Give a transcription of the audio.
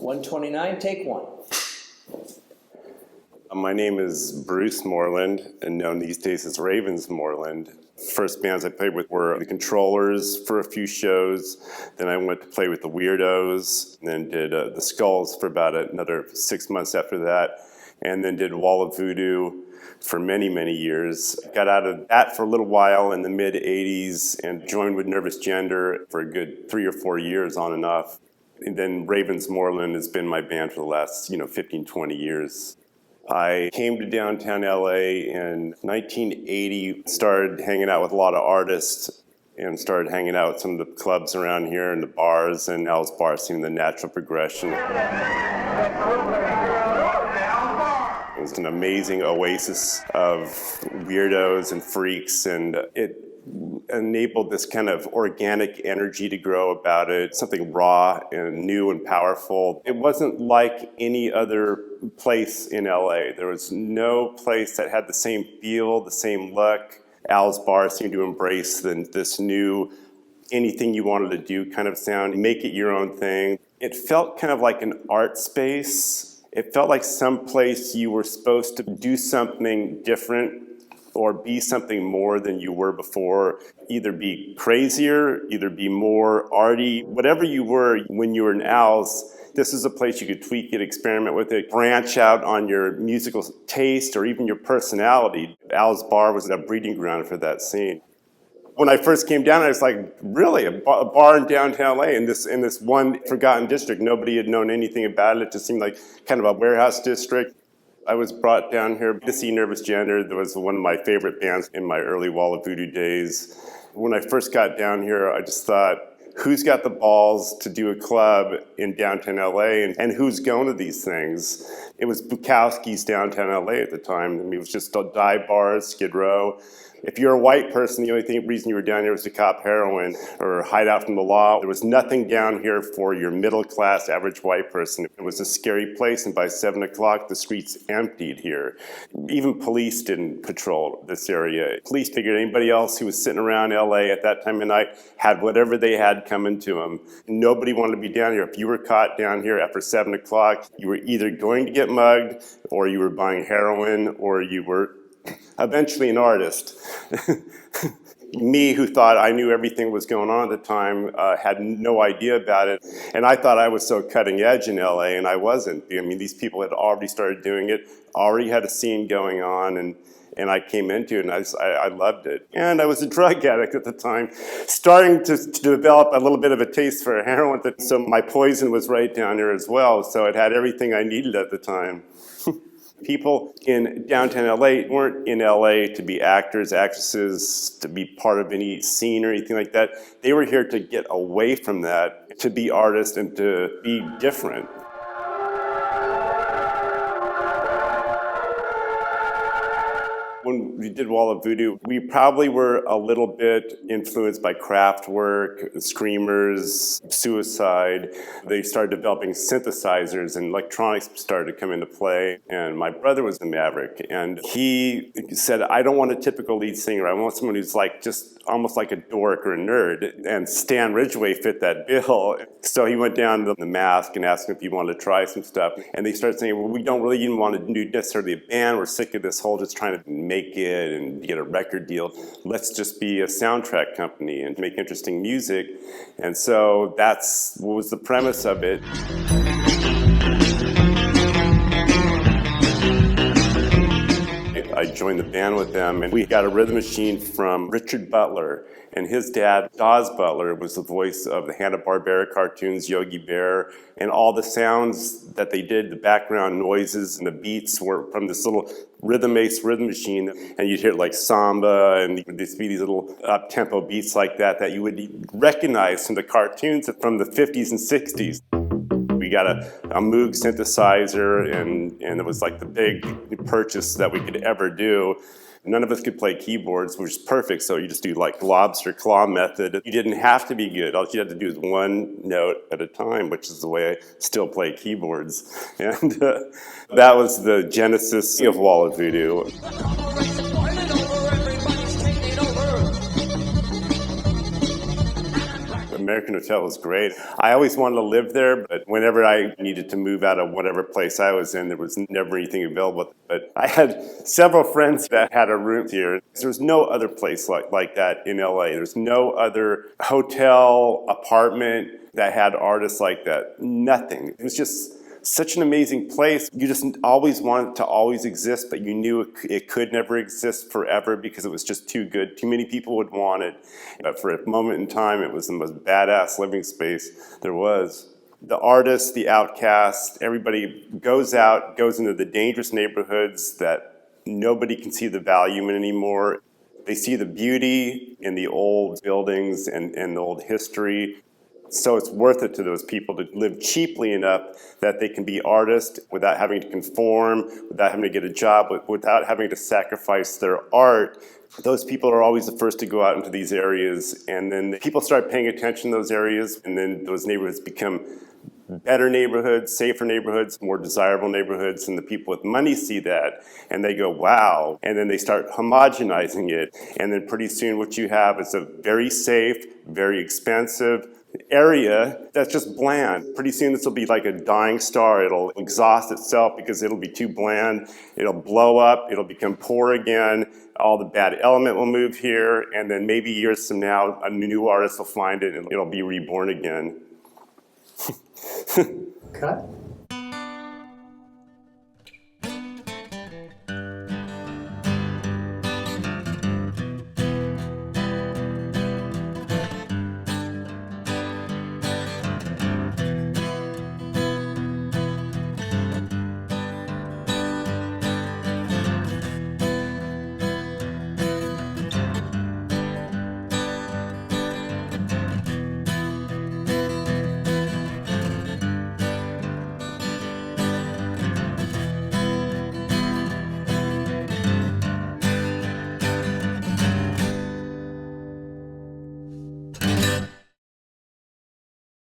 129, take one. My name is Bruce Moreland, and known these days as Ravens Moreland. First bands I played with were the Controllers for a few shows. Then I went to play with the Weirdos, and then did the Skulls for about another 6 months after that, and then did Wall of Voodoo for many, many years. Got out of that for a little while in the mid-'80s and joined with Nervous Gender for a good 3 or 4 years on and off. And then Ravens Moreland has been my band for the last 15, 20 years. I came to downtown LA in 1980, started hanging out with a lot of artists and started hanging out with some of the clubs around here and the bars, and Al's Bar seemed the natural progression. It was an amazing oasis of weirdos and freaks, and it enabled this kind of organic energy to grow about it, something raw and new and powerful. It wasn't like any other place in LA. There was no place that had the same feel, the same look. Al's Bar seemed to embrace this new, anything you wanted to do kind of sound, make it your own thing. It felt kind of like an art space. It felt like some place you were supposed to do something different or be something more than you were before. Either be crazier, either be more arty, whatever you were when you were in Al's, this is a place you could tweak it, experiment with it, branch out on your musical taste or even your personality. Al's Bar was a breeding ground for that scene. When I first came down, I was like, really, a bar in downtown LA in this one forgotten district. Nobody had known anything about it. It just seemed like kind of a warehouse district. I was brought down here to see Nervous Gender. That was one of my favorite bands in my early Wall of Voodoo days. When I first got down here, I just thought, who's got the balls to do a club in downtown LA, and who's going to these things? It was Bukowski's downtown LA at the time. I mean, it was just dive bars, Skid Row. If you're a white person, the only reason you were down here was to cop heroin or hide out from the law. There was nothing down here for your middle-class, average white person. It was a scary place, and by 7 o'clock, the streets emptied here. Even police didn't patrol this area. Police figured anybody else who was sitting around LA at that time of night had whatever they had coming to them. Nobody wanted to be down here. If you were caught down here after 7 o'clock, you were either going to get mugged, or you were buying heroin, or you were eventually an artist. Me, who thought I knew everything was going on at the time, had no idea about it. And I thought I was so cutting edge in LA, and I wasn't. I mean, these people had already started doing it, already had a scene going on, and I came into it, and I loved it. And I was a drug addict at the time, starting to develop a little bit of a taste for heroin. So my poison was right down here as well, so it had everything I needed at the time. People in downtown LA weren't in LA to be actors, actresses, to be part of any scene or anything like that. They were here to get away from that, to be artists and to be different. When we did Wall of Voodoo, we probably were a little bit influenced by Kraftwerk, Screamers, Suicide. They started developing synthesizers, and electronics started to come into play. And my brother was a maverick, and he said, I don't want a typical lead singer. I want someone who's like just almost like a dork or a nerd. And Stan Ridgway fit that bill. So he went down to the Mask and asked him if he wanted to try some stuff. And they started saying, well, we don't really even want to do necessarily a band. We're sick of this whole just trying to make it and get a record deal. Let's just be a soundtrack company and make interesting music. And so that's what was the premise of it. I joined the band with them, and we got a rhythm machine from Richard Butler. And his dad, Dawes Butler, was the voice of the Hanna-Barbera cartoons, Yogi Bear, and all the sounds that they did, the background noises and the beats were from this little rhythm-based rhythm machine. And you'd hear like samba, and there'd be these little up-tempo beats like that you would recognize from the cartoons from the 50s and 60s. We got a Moog synthesizer, and it was like the big purchase that we could ever do. None of us could play keyboards, which is perfect, so you just do like lobster claw method. You didn't have to be good. All you had to do is one note at a time, which is the way I still play keyboards. And that was the genesis of Wall of Voodoo. American Hotel was great. I always wanted to live there, but whenever I needed to move out of whatever place I was in, there was never anything available. But I had several friends that had a room here. There was no other place like that in LA. There's no other hotel, apartment that had artists like that. Nothing. It was just such an amazing place. You just always wanted it to always exist, but you knew it could never exist forever because it was just too good. Too many people would want it. But for a moment in time, it was the most badass living space there was. The artists, the outcasts, everybody goes out, goes into the dangerous neighborhoods that nobody can see the value in anymore. They see the beauty in the old buildings and the old history. So it's worth it to those people to live cheaply enough that they can be artists without having to conform, without having to get a job, without having to sacrifice their art. Those people are always the first to go out into these areas, and then people start paying attention to those areas, and then those neighborhoods become better neighborhoods, safer neighborhoods, more desirable neighborhoods, and the people with money see that, and they go, wow, and then they start homogenizing it, and then pretty soon what you have is a very safe, very expensive area that's just bland. Pretty soon this will be like a dying star. It'll exhaust itself because it'll be too bland. It'll blow up, it'll become poor again, all the bad element will move here, and then maybe years from now, a new artist will find it and it'll be reborn again. Cut?